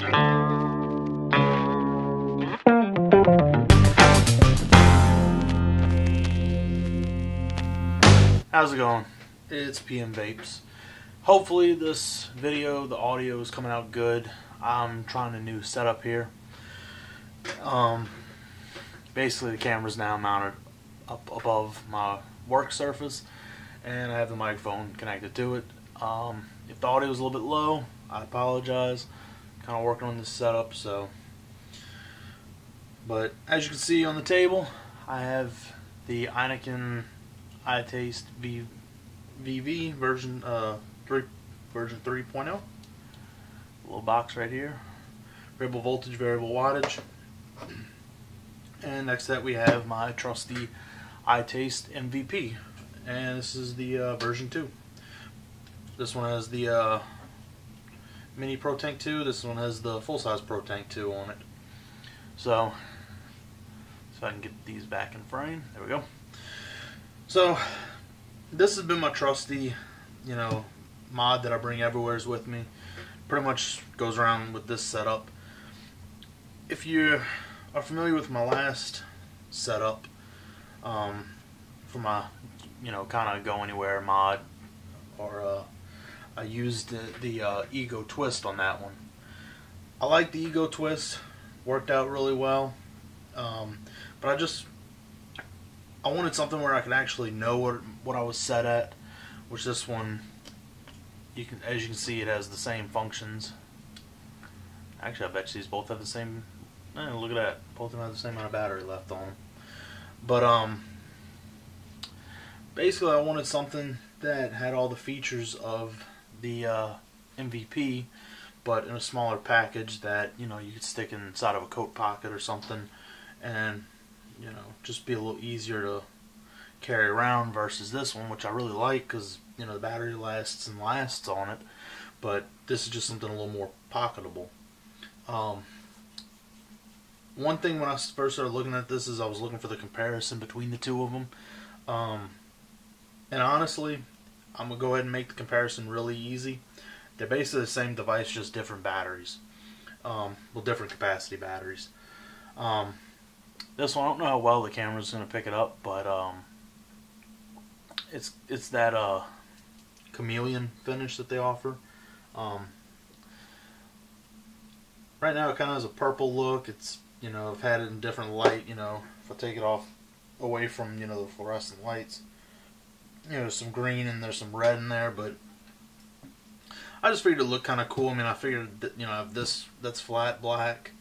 How's it going? It's PM Vapes. Hopefully this video, the audio is coming out good. I'm trying a new setup here. Basically the camera's now mounted up above my work surface and I have the microphone connected to it. If the audio is a little bit low, I apologize. Kind of working on this setup, but as you can see on the table, I have the iTaste VV version 3.0. Little box right here. Variable voltage, variable wattage. And next to that we have my trusty iTaste MVP. And this is the version 2. This one has the mini Pro Tank 2. This one has the full-size Pro Tank 2 on it. So I can get these back in frame. There we go. So this has been my trusty, mod that I bring everywheres with me. Pretty much goes around with this setup. If you are familiar with my last setup, for my, kind of go anywhere mod, or I used the Ego Twist on that one. I like the Ego Twist, worked out really well, but I wanted something where I could actually know what I was set at, which this one, as you can see, it has the same functions. Actually, I bet you these both have the same. Look at that, both of them have the same amount of battery left on them. But basically, I wanted something that had all the features of the MVP, but in a smaller package that you could stick inside of a coat pocket or something, and just be a little easier to carry around versus this one, which I really like because the battery lasts and lasts on it. But this is just something a little more pocketable. One thing when I first started looking at this is I was looking for the comparison between the two of them, and honestly, I'm gonna go ahead and make the comparison really easy. They're basically the same device, just different batteries, well, different capacity batteries. This one, I don't know how well the camera's going to pick it up, but it's that chameleon finish that they offer. Right now it kind of has a purple look. It's, I've had it in different light, if I take it off away from, the fluorescent lights, there's some green and there's some red in there, but I just figured it looked kind of cool. I mean, I figured that, I have this that's flat black.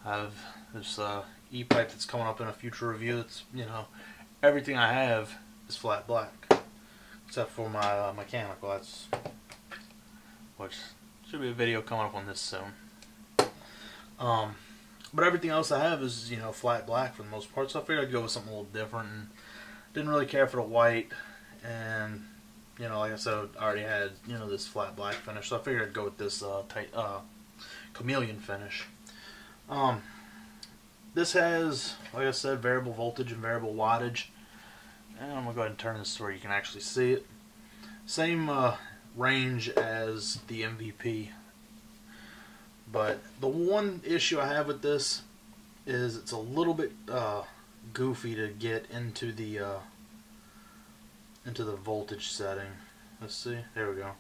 I have this e-pipe that's coming up in a future review. It's, everything I have is flat black, except for my mechanical. Which should be a video coming up on this soon. But everything else I have is, flat black for the most part. So I figured I'd go with something a little different, and didn't really care for the white. And like I said, I already had this flat black finish, so I figured I'd go with this tight chameleon finish. This has, like I said, variable voltage and variable wattage. And I'm going to go ahead and turn this so where you can actually see it. Same range as the MVP. But the one issue I have with this is it's a little bit goofy to get into the voltage setting. Let's see. There we go.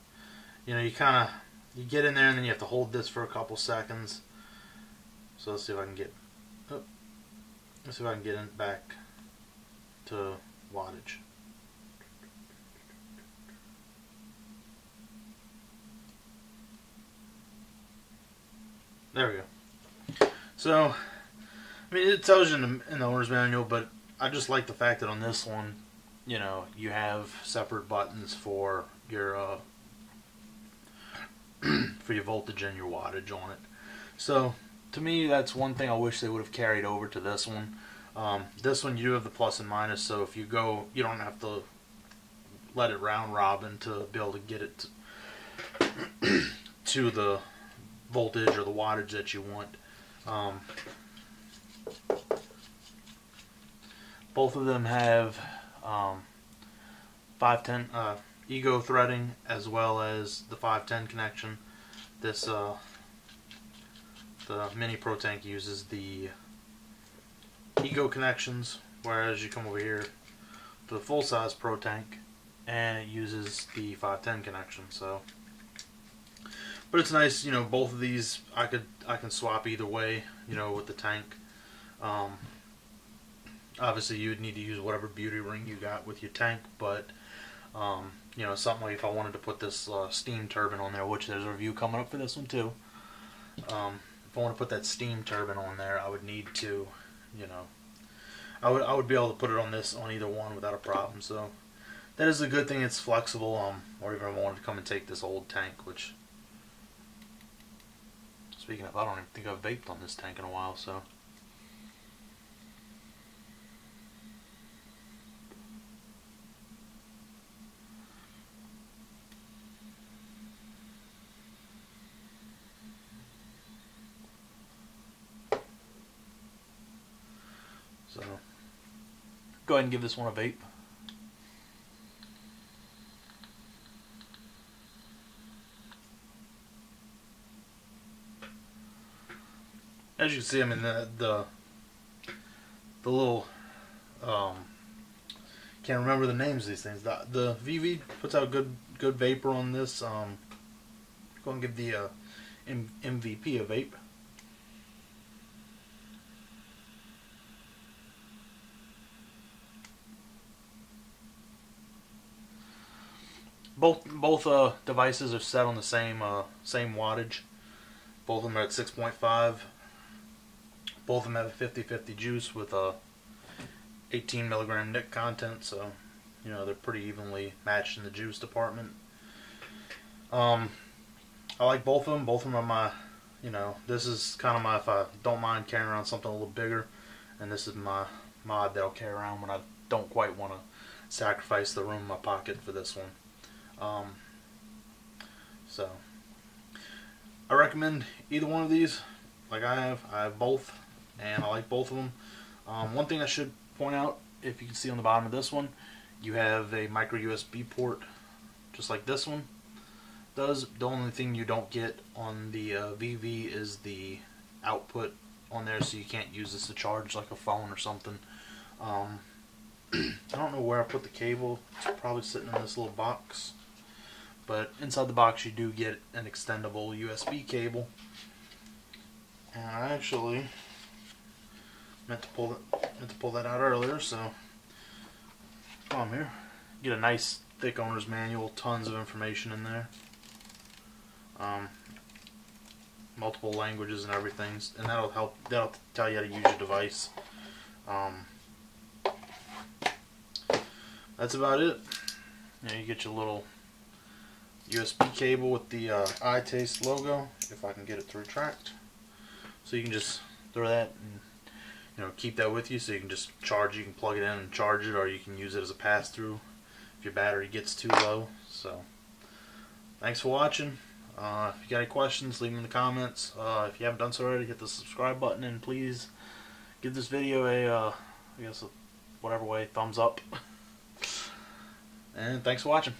You get in there and then you have to hold this for a couple seconds. So let's see if I can get. Let's see if I can get it back to wattage. There we go. So, I mean, it tells you in the owner's manual, but I just like the fact that on this one, you have separate buttons for your voltage and your wattage on it. So, to me, that's one thing I wish they would have carried over to this one. This one, you have the plus and minus, so if you go, you don't have to let it round robin to be able to get it to the voltage or the wattage that you want. Both of them have 510 Ego threading as well as the 510 connection. This The mini Pro Tank uses the Eco connections, whereas you come over here to the full size Pro Tank and it uses the 510 connection. So, but it's nice, you know, both of these I can swap either way, you know, with the tank. Obviously you would need to use whatever beauty ring you got with your tank, but you know, something like if I wanted to put this steam turbine on there, which there's a review coming up for this one too. If I want to put that steam turbine on there, I would need to, you know, I would be able to put it on either one without a problem. So that is a good thing. It's flexible. Or even if I wanted to come and take this old tank, which, speaking of, I don't even think I've vaped on this tank in a while. So. So, go ahead and give this one a vape. As you can see, I mean the little can't remember the names of these things. The VV puts out good vapor on this. Go and give the MVP a vape. Both devices are set on the same wattage. Both of them are at 6.5. Both of them have a 50-50 juice with a 18 milligram nic content, so you know they're pretty evenly matched in the juice department. I like both of them. Both of them are my, you know, this is kind of my, if I don't mind carrying around something a little bigger, and this is my mod that I'll carry around when I don't quite want to sacrifice the room in my pocket for this one. So I recommend either one of these. Like I have both, and I like both of them. One thing I should point out, if you can see on the bottom of this one, you have a micro USB port, just like this one does. The only thing you don't get on the VV is the output on there, so you can't use this to charge like a phone or something. I don't know where I put the cable. It's probably sitting in this little box. But inside the box you do get an extendable USB cable. And I actually meant to pull that out earlier, so come here. Get a nice thick owner's manual, tons of information in there. Multiple languages and everything, and that'll tell you how to use your device. That's about it. You know, you get your little USB cable with the iTaste logo, if I can get it to retract. So you can just throw that and, you know, keep that with you, so you can just charge. You can plug it in and charge it, or you can use it as a pass-through if your battery gets too low. So thanks for watching. If you got any questions, leave them in the comments. If you haven't done so already, hit the subscribe button, and please give this video a I guess whatever way, thumbs up. And thanks for watching.